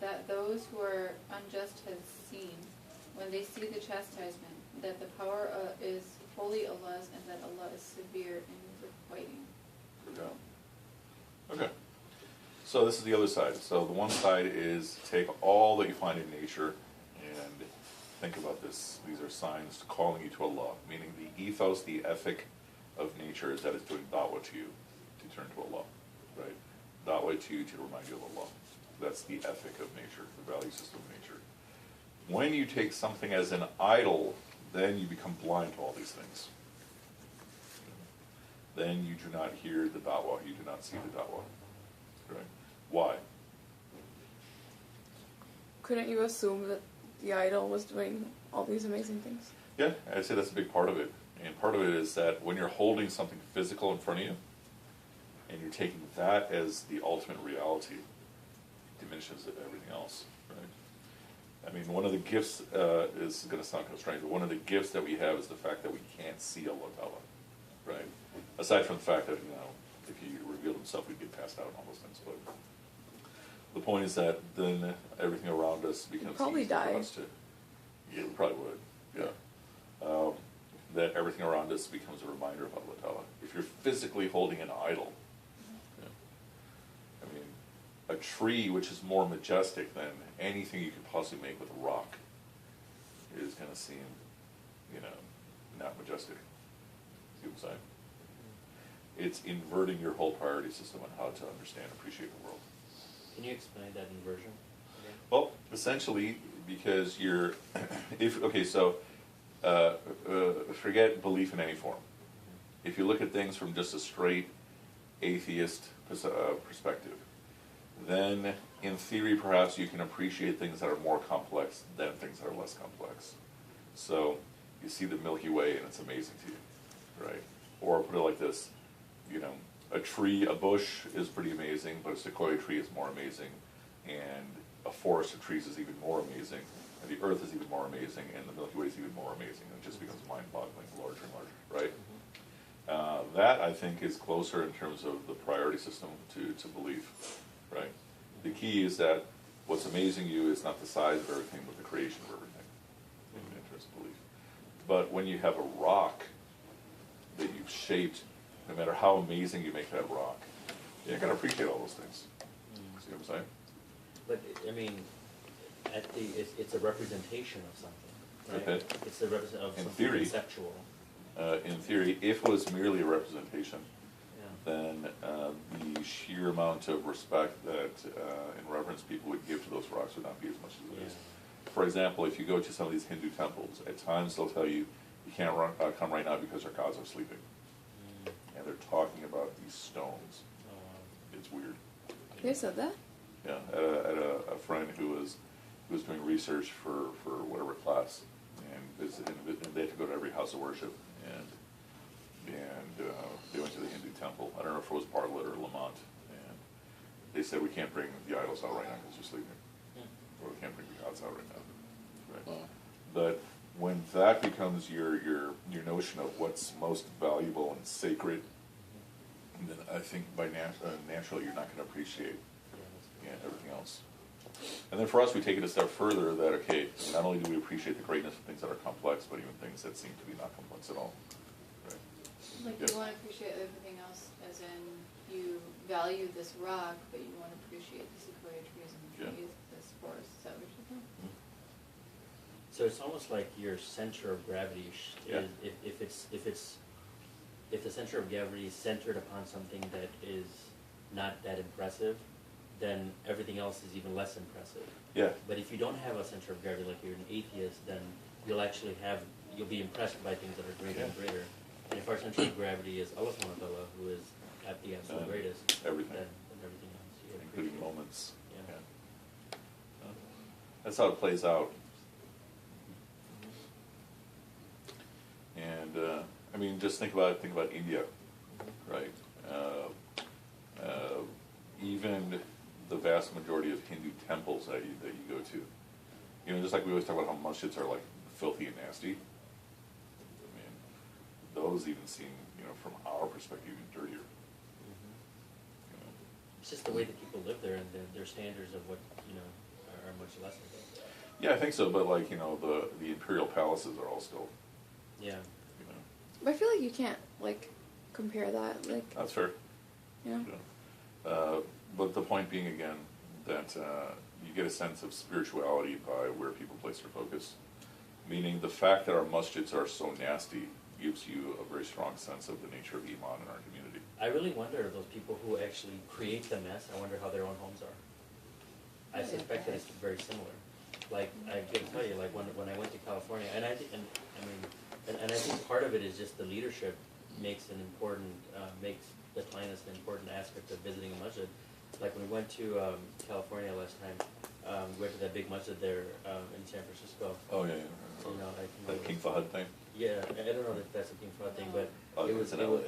that those who are unjust have seen, when they see the chastisement, that the power is wholly Allah's, and that Allah is severe in requiting. Good job. Okay. So this is the other side. So the one side is take all that you find in nature and think about this. These are signs calling you to Allah, meaning the ethos, the ethic of nature is that it's doing da'wah to you, to turn to Allah, right? Da'wah to you to remind you of Allah. That's the ethic of nature, the value system of nature. When you take something as an idol, then you become blind to all these things. Then you do not hear the da'wah, you do not see the da'wah. Right? Why? Couldn't you assume that the idol was doing all these amazing things? Yeah, I'd say that's a big part of it. And part of it is that when you're holding something physical in front of you, and you're taking that as the ultimate reality, it diminishes everything else, right? I mean, one of the gifts is going to sound kind of strange, but one of the gifts that we have is the fact that we can't see Allah Ta'ala, right? Aside from the fact that, you know, if He revealed Himself, we'd get passed out and all those things. But the point is that then everything around us becomes probably easy for die. us to. Yeah, we probably would. Yeah. That everything around us becomes a reminder of Allah Ta'ala. If you're physically holding an idol, yeah, I mean, a tree which is more majestic than anything you could possibly make with a rock is going to seem, you know, not majestic. See what I'm saying? It's inverting your whole priority system on how to understand and appreciate the world. Can you explain that inversion again? Well, essentially, because you're, forget belief in any form. If you look at things from just a straight atheist perspective, then in theory, perhaps you can appreciate things that are more complex than things that are less complex. So you see the Milky Way and it's amazing to you, right? Or put it like this, you know, a tree, a bush is pretty amazing, but a sequoia tree is more amazing, and a forest of trees is even more amazing, and the earth is even more amazing, and the Milky Way is even more amazing, and it just becomes mind-boggling, larger and larger, right? That, I think, is closer in terms of the priority system to belief, right? The key is that what's amazing you is not the size of everything, but the creation of everything, in terms of belief. But when you have a rock that you've shaped, no matter how amazing you make that rock, you're going to appreciate all those things. See what I'm saying? But, I mean, it's a representation of something, right? Okay. It's a representation of In something theory. conceptual. In theory, if it was merely a representation, Yeah. then the sheer amount of respect that and reverence people would give to those rocks would not be as much as it is. For example, if you go to some of these Hindu temples, at times they'll tell you, you can't come right now because our gods are sleeping. And they're talking about these stones. It's weird. They said that? Yeah, at a friend who was doing research for whatever class, and they had to go to every house of worship, and they went to the Hindu temple. I don't know if it was Bartlett or Lamont, and they said we can't bring the idols out right now because they're sleeping, or we can't bring the gods out right now. Right? But when that becomes your notion of what's most valuable and sacred, then I think by naturally you're not going to appreciate everything else. And then for us, we take it a step further that, okay, not only do we appreciate the greatness of things that are complex, but even things that seem to be not complex at all. Right? Like Yeah. you want to appreciate everything else, as in you value this rock, but you want to appreciate the sequoia trees and the Yeah. trees, this forest. Is that what you're saying? So it's almost like your center of gravity Yeah. is, if the center of gravity is centered upon something that is not that impressive, then everything else is even less impressive. Yeah. But if you don't have a center of gravity, like you're an atheist, then you'll be impressed by things that are greater and greater. And if our center of gravity is Allah subhanahu wa ta'ala, who is at the absolute greatest, everything. then everything else you Including appreciate. moments. Yeah. That's how it plays out. And I mean, just think about India, right? Even the vast majority of Hindu temples that you go to, You know, just like we always talk about how masjids are like filthy and nasty. I mean, those even seem, you know, from our perspective, even dirtier. You know? It's just the way that people live there and their standards of what, you know, are much less than that. Yeah, I think so. But like, you know, the imperial palaces are all still, Yeah. you know, But I feel like you can't like compare that. Like, that's fair. you know. But the point being again that you get a sense of spirituality by where people place their focus. Meaning the fact that our masjids are so nasty gives you a very strong sense of the nature of Iman in our community. I really wonder, those people who actually create the mess, I wonder how their own homes are. I suspect that it's very similar. Like, I can tell you, like, when I went to California, and I think part of it is just the leadership makes the cleanliness an important aspect of visiting a masjid. Like, when we went to California last time, we went to that big masjid there in San Francisco. Oh yeah, So, you know, that King Fahd thing. yeah, I don't know if that's a King Fahd thing, but Oh, it was in LA.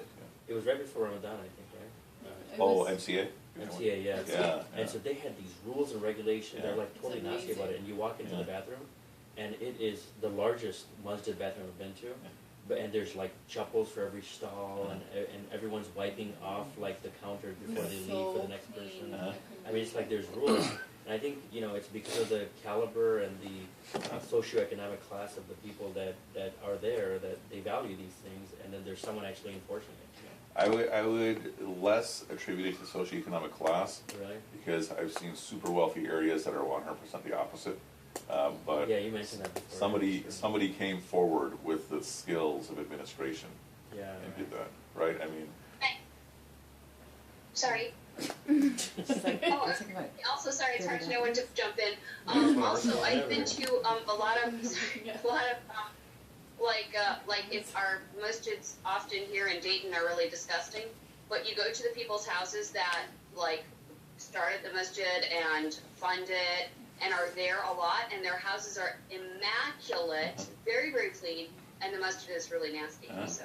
it was right before Ramadan, I think, right? It Oh, was- MCA. MTA, yeah. Yeah, And yeah. so they had these rules and regulations, they're Yeah. like totally It's nasty about it, amazing. and you walk into the Yeah. bathroom, and it is the largest masjid bathroom I've been to, and there's like chappals for every stall, and everyone's wiping off like the counter before they leave for the next person. Uh-huh. I mean, it's like there's rules, and I think, you know, it's because of the caliber and the socioeconomic class of the people that are there, that they value these things, and then there's someone actually enforcing it. I would less attribute it to socioeconomic class Really? because I've seen super wealthy areas that are 100% the opposite. But Yeah, you mentioned that before. somebody came forward with the skills of administration Yeah. and did that, right? I mean, Sorry. She's like, Oh, we're talking about Also, sorry, it's hard to know when to jump in. That's Also, fine. I've been to a lot of like if our masjids often here in Dayton are really disgusting, but you go to the people's houses that like started the masjid and fund it and are there a lot, and their houses are immaculate, very very clean, and the masjid is really nasty. So.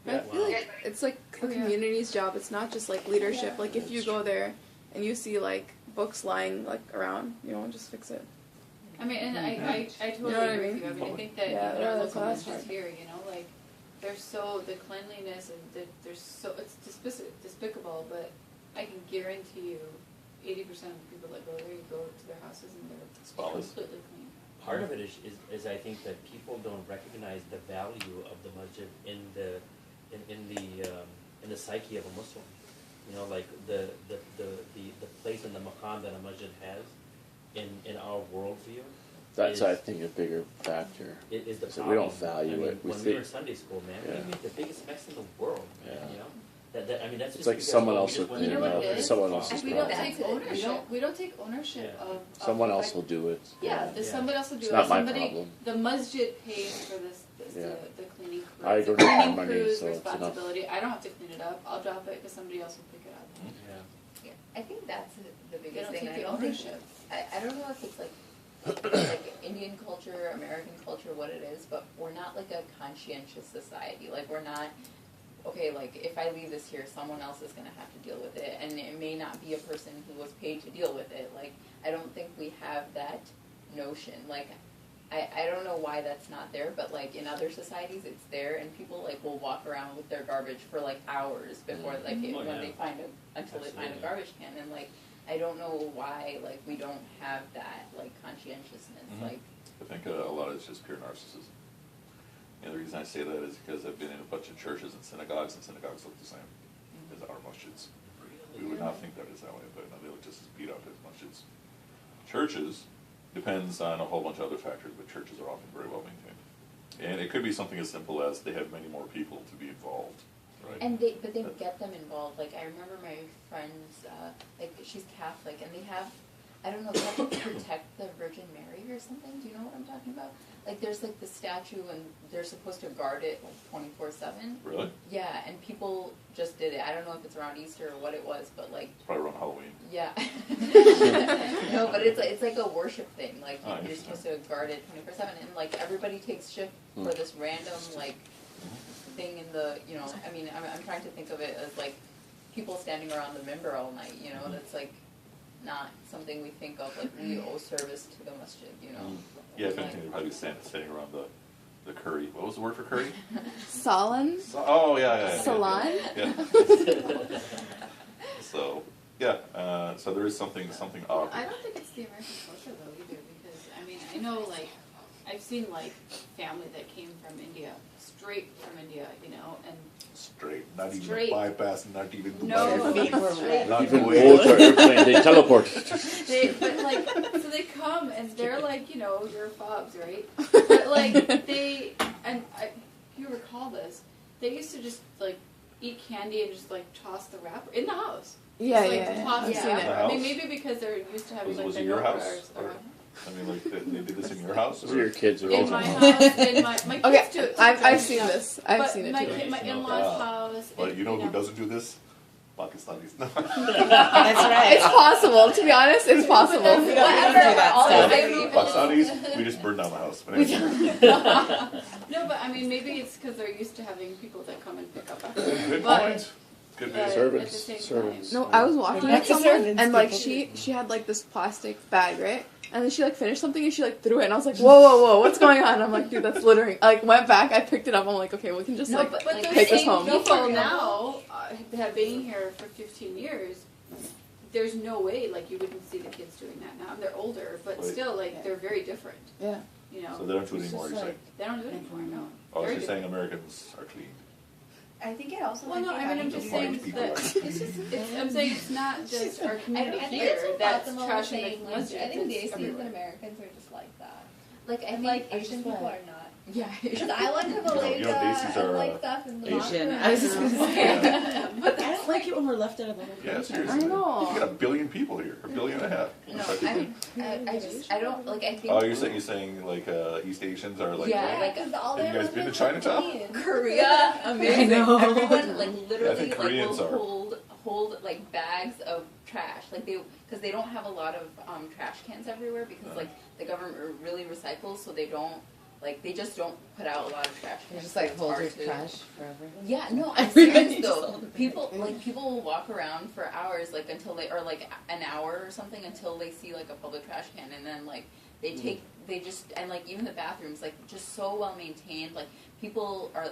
But I feel like it's like the Oh, yeah. community's job. It's not just like leadership. Like if you go there and you see like books lying like around, you know, just fix it. I mean, and I totally You know what I agree mean? with you. I mean, I think that Yeah, even our that's local that's masjids hard. here, you know, like they're so the cleanliness and they're so it's despicable, but I can guarantee you, 80% of the people that go there, you go to their houses and they're Spotless. completely clean. Part of it is I think that people don't recognize the value of the masjid in the psyche of a Muslim. You know, like the place in the maqam that a masjid has in our worldview. That's, is, I think, a bigger factor. is the So problem. we don't value I mean, it. We when we think- were in Sunday school, man, Yeah. we made the biggest mess in the world. Yeah. You know, that I mean that's It's just like because, someone oh, we else just will went You know clean what it it up. is? Someone I else's We think don't problem. take That's ownership. We don't take ownership Yeah. of Someone like, else will do it. Yeah, Yeah. somebody else will do It's it. not my Somebody, problem. the masjid pays for this Yeah. the cleaning crew. I It's a donate my cleaning money, crew's so it's enough. responsibility. I don't have to clean it up. I'll drop it because somebody else will pick it up. Yeah. Yeah, I think that's the They biggest don't thing. take and the I don't think- ownership. I don't know if it's like Indian culture, American culture, what it is, but we're not like a conscientious society. Like we're not, okay, like if I leave this here, someone else is gonna have to deal with it, and it may not be a person who was paid to deal with it. Like I don't think we have that notion. Like I don't know why that's not there, but like in other societies it's there, and people like will walk around with their garbage for like hours before like Oh, when yeah. they find until they find a Absolutely. garbage can, and like I don't know why like we don't have that like conscientiousness. Mhm. Like I think a lot of it's just pure narcissism. And the reason I say that is because I've been in a bunch of churches and synagogues look the same as our masjids. We would not think that is that way, but no, they look just as beat up as masjids. Churches depends on a whole bunch of other factors, but churches are often very well maintained. And it could be something as simple as they have many more people to be involved, right? and they get them involved. Like I remember my friends, like she's Catholic, and they have, I don't know, they have to protect the Virgin Mary or something. Do you know what I'm talking about? Like there's like the statue, and they're supposed to guard it like 24/7. Really? Yeah, and people just did it. I don't know if it's around Easter or what it was, but like It's probably around Halloween. yeah. No, but it's like a worship thing. Like Oh, you're interesting. supposed to guard it 24/7, and like everybody takes shift for this random like thing in the, you know, I mean, I'm trying to think of it as like people standing around the member all night, you know, that's like, not something we think of, like we owe service to the masjid, you know? Yeah, if anything, they'd probably be standing around the curry. What was the word for curry? Salon? Oh, yeah. Salon? Yeah. So, yeah, so there is something odd. I don't think it's the American culture though either, because I mean I know like I've seen like family that came from India, straight from India, you know, and Straight, not even Straight. a bypass, not even No. Feet were wet. Not Even Kuwait. boats or airplane, they teleport. but like so they come and they're like, you know, your fobs, right? But like they you recall this, they used to just like eat candy and just like toss the wrapper in the house. Yeah, Just, like, yeah. toss I've the seen wrapper. it. I mean, House? maybe because they're used to having like Was the it your milk house? jars Or, around. I mean, like, they did this in your house? Those are your kids. Are In my also- house, in my kids Okay, do it. I've sometimes, seen yeah. this. I've But seen it my too. kid, my No. in-laws' house. But you know who know. doesn't do this? Pakistanis. That's right. It's possible, to be honest, it's possible. We don't do that All stuff. the Pakistanis, we just burn down the house. But anyway. No, but I mean, maybe it's because they're used to having people that come and pick up after. Good But- point. Good but point. Servants, at the same servants. time. No, I was walking That's with a someone, servant's and like people. she had like this plastic bag, right? And then she like finished something and she like threw it, and I was like, whoa, what's going on? I'm like, dude, that's littering. I like went back, I picked it up. I'm like, okay, we can just No, like. but But like, those take this same home. people now have been here for 15 years. There's no way like you wouldn't see the kids doing that now. They're older, but Right. still like they're very different. Yeah. You know, So they don't do it It's anymore, just you're saying? they don't do it anymore. No. Oh, so Very you're saying different. Americans are clean. I think it also Well, might no, be I mean, I'm having just to saying White people that are I'm saying it's not just our I community think here it's what that's Fatima was trashing the saying. Like, masjid. I think the It's Asians and everywhere. Americans are just like that. like I And think like I Asian just people want- are not. Yeah. Because I went to You Malaysia know, Daisies are, and like stuff in the Asian. bathroom. I was just gonna say. But I don't like it when we're left out of the whole Yeah, country. seriously. I know. You got 1 billion people here. 1.5 billion. No, I don't like. I think. Oh, you're saying like East Asians are like. Yeah, right? like Because all Have you their guys been to women are Chinatown? Korean. Korea, amazing. know. Everyone like literally think like Koreans will are. hold like bags of trash, like because they don't have a lot of trash cans everywhere because like the government really recycles, so they just don't put out a lot of trash You cans. just like It's hold hard your to- trash forever. Yeah, no, I'm serious Just though. hold it. People will walk around for hours, like until they or like an hour or something until they see like a public trash can, and then like they just and like even the bathrooms like just so well maintained. Like people are,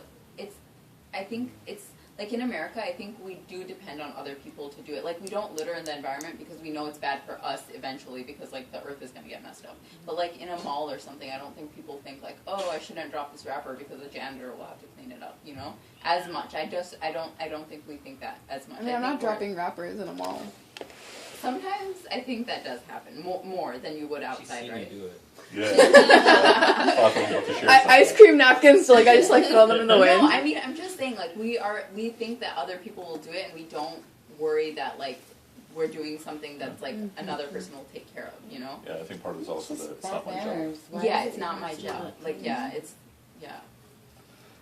I think it's like in America, I think we do depend on other people to do it. Like we don't litter in the environment because we know it's bad for us eventually because like the earth is gonna get messed up. But like in a mall or something, I don't think people think like, oh, I shouldn't drop this wrapper because the janitor will have to clean it up. You know, as much. I don't think we think that as much. I mean, I'm not think we're- dropping wrappers in a mall. Sometimes I think that does happen more than you would She's outside, seen right? me do it. Yeah. Thought I was about to share something. Ice cream napkins, so like I just like throw them in the wind. No, I mean I'm just saying like we think that other people will do it and we don't worry that like we're doing something that's like another person will take care of, you know? Yeah, I think part of it is also that it's Bad not my job. manners. Why Yeah, is it's it not my yours? job. Like yeah, yeah.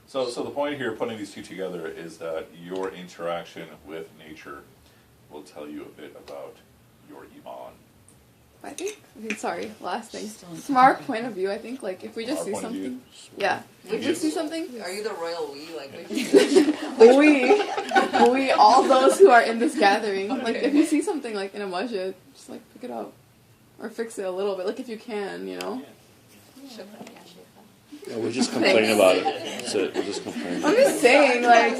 So the point here, putting these two together, is that your interaction with nature will tell you a bit about your iman. I think. Sorry, last thing. Still in From our point of view, I think like if we just Our see point of view. something, yeah, if we see something, Are you the royal we? Like we all those who are in this gathering, like if you see something like in a masjid, just like pick it up or fix it a little bit, like if you can, you know. Yeah, we'll just complain about it. That's it. We'll just complain. I'm just saying, like,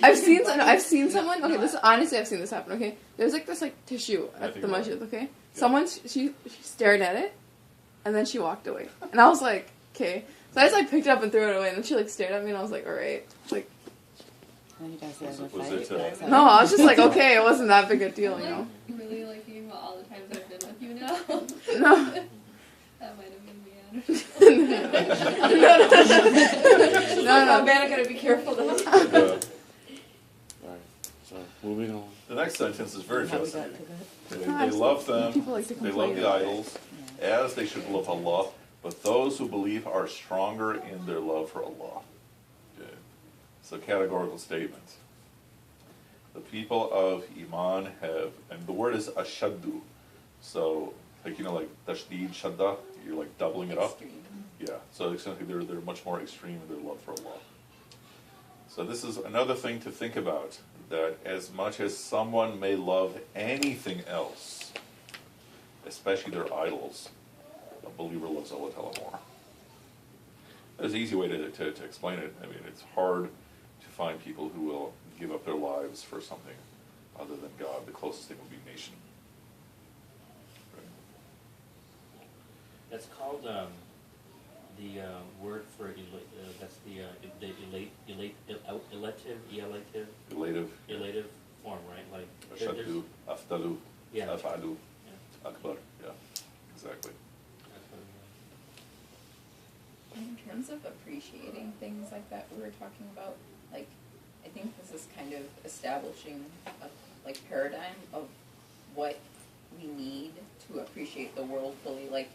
I've seen someone. Okay, this honestly, I've seen this happen. Okay, there's like this like tissue I at think the you're masjid. right. Okay, someone she stared at it, and then she walked away, and I was like, okay. So I just like picked it up and threw it away, and then she like stared at me, and I was like, all right, like. And you guys get in a Was fight. it, That's No, I was just like, okay, it wasn't that big a deal, you know. Really like thinking about all the times I've been with you now. No. That might have been me. No. Man, I gotta be careful though. Alright, so moving on. The next sentence is very How we got fascinating. to that. They love them, People like to they complain love the about it. idols, as they should love Allah, but those who believe are stronger in their love for Allah. Okay. It's a categorical statement. The people of Iman have, and the word is ashaddu, so like like tashdid, shadda, you're like doubling it up. Yeah, so essentially they're much more extreme in their love for Allah. So this is another thing to think about, that as much as someone may love anything else, especially their idols, a believer loves Allah Ta'ala more. There's an easy way to explain it. I mean, it's hard to find people who will give up their lives for something other than God. The closest thing would be nation. That's called the word for that's the elative form, right? Like Ashadu, afdalu, yeah, afadu, yeah. akbar. Yeah, exactly. That's what it In terms of appreciating things like that we were talking about, like, I think this is kind of establishing a like paradigm of what we need to appreciate the world fully. Like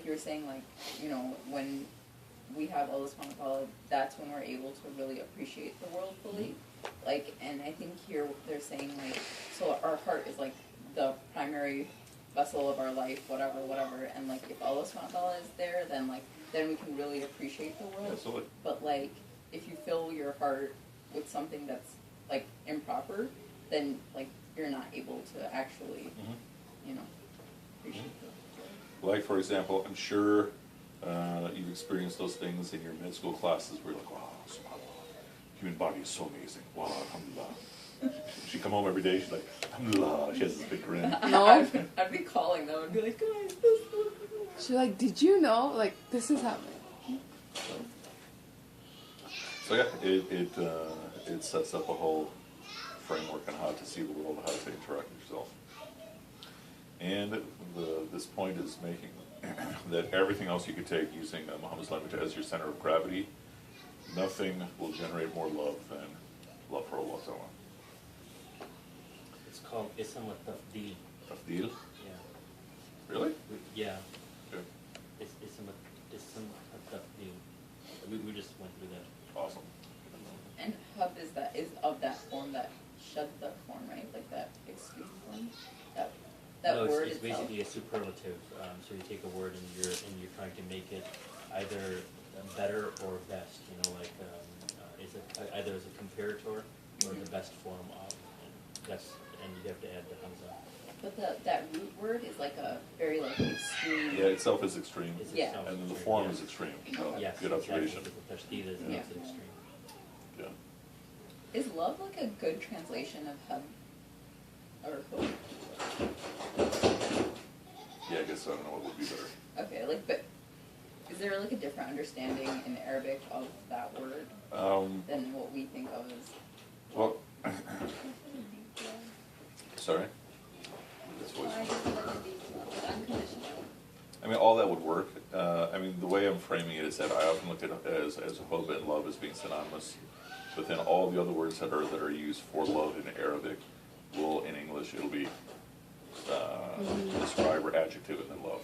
you were saying, like, you know, when we have all this subhanahu, that's when we're able to really appreciate the world fully. Like, and I think here they're saying, like, so our heart is like the primary vessel of our life, whatever, and like if Allah subhanahu is there, then we can really appreciate the world. Absolutely. But like if you fill your heart with something that's like improper, then like you're not able to actually, you know, appreciate the world. Like, for example, I'm sure you've experienced those things in your med school classes where you're like, wow, subhanAllah, human body is so amazing. Wow, alhamdulillah. She come home every day, she's like, alhamdulillah. She has this big grin. No. I'd be calling them and be like, guys, this is She's like, did you know? Like, this is happening. So yeah, it sets up a whole framework on how to see the world, how to interact with yourself. And this point is making that everything else you could take using Muhammad's language as your center of gravity, nothing will generate more love than love for Allah Ta'ala. It's called Ism al-Tafdeel. Tafdeel? Yeah. Really? Yeah. Okay. It's Ism al-Tafdeel. We just went through that. Awesome. And hub is of that form, that shadda form, right? Like that extreme form. That no, word it's itself. basically a superlative. So you take a word and you're trying to make it either better or best. You know, like is it either as a comparator or the best form of, and you have to add the hamza. But that root word is like a very like extreme. Yeah, itself is extreme. It's Yeah. itself And then the extreme, form yeah. is extreme. Yes, Good observation. Exactly. The tashdid is Yeah. it's extreme. Yeah. Is love like a good translation of hub? Or hope? Yeah, I guess I don't know what would be better. Okay, like, but is there like a different understanding in Arabic of that word than what we think of as? Well, sorry? This voice. I mean, all that would work. I mean, the way I'm framing it is that I often look at it as hope and love as being synonymous. But then all the other words that are used for love in Arabic will, in English, it'll be describe or adjective and then love.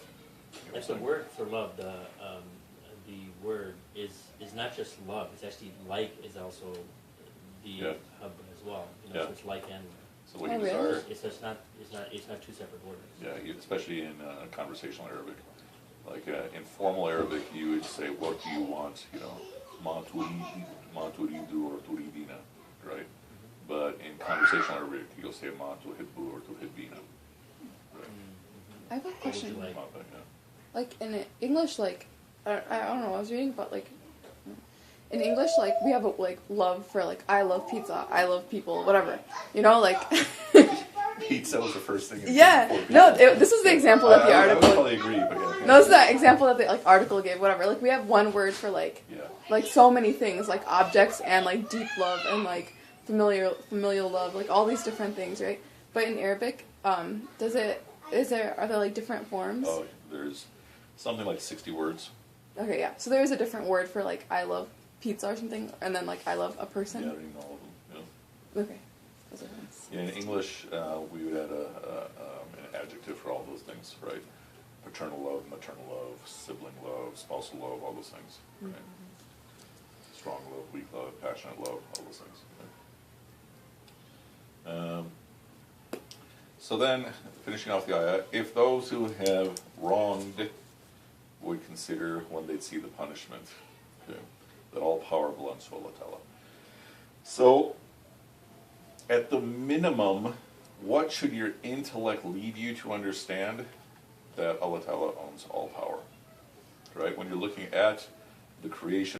You know Like the what I'm word for love, the word is not just love. It's actually like is also the Yeah. hub as well. You know, Yeah. so it's like and saying? So what Oh, you really? desire, it's not two separate words. yeah, especially in conversational Arabic. Like in formal Arabic, you would say, "What do you want?" You know, "Ma turidu" or "turidina," right? But in conversational Arabic, you'll say "Ma tuhibbu" or "tuhibbina." Right? I have a What would question. you like? Not that, yeah. Like in English, like I don't know. I was reading about like in English, like we have a like love for like I love pizza, I love people, whatever. You know, like Pizza was the first thing. yeah. No, this was the example that the I would article. probably agree, but yeah. No, this is the example that the like article gave. Whatever. Like we have one word for like Yeah. so many things, like objects and like deep love and like familial love, like all these different things, right? But in Arabic, are there like different forms? Oh, there's something like 60 words. Okay, yeah. So there is a different word for like I love pizza or something, and then like I love a Yeah, I person. don't even know all of them. Yeah. Okay. Those are nice. Yeah, in English, we would add an adjective for all those things, right? Paternal love, maternal love, sibling love, spousal love, all those things. Right? Strong love, weak love, passionate love, all those things. Right? So then, finishing off the ayah, if those who have wronged would consider when they'd see the punishment, okay, that all power belongs to Allah Ta'ala. So, at the minimum, what should your intellect lead you to understand? that Allah Ta'ala owns all power. Right? When you're looking at the creation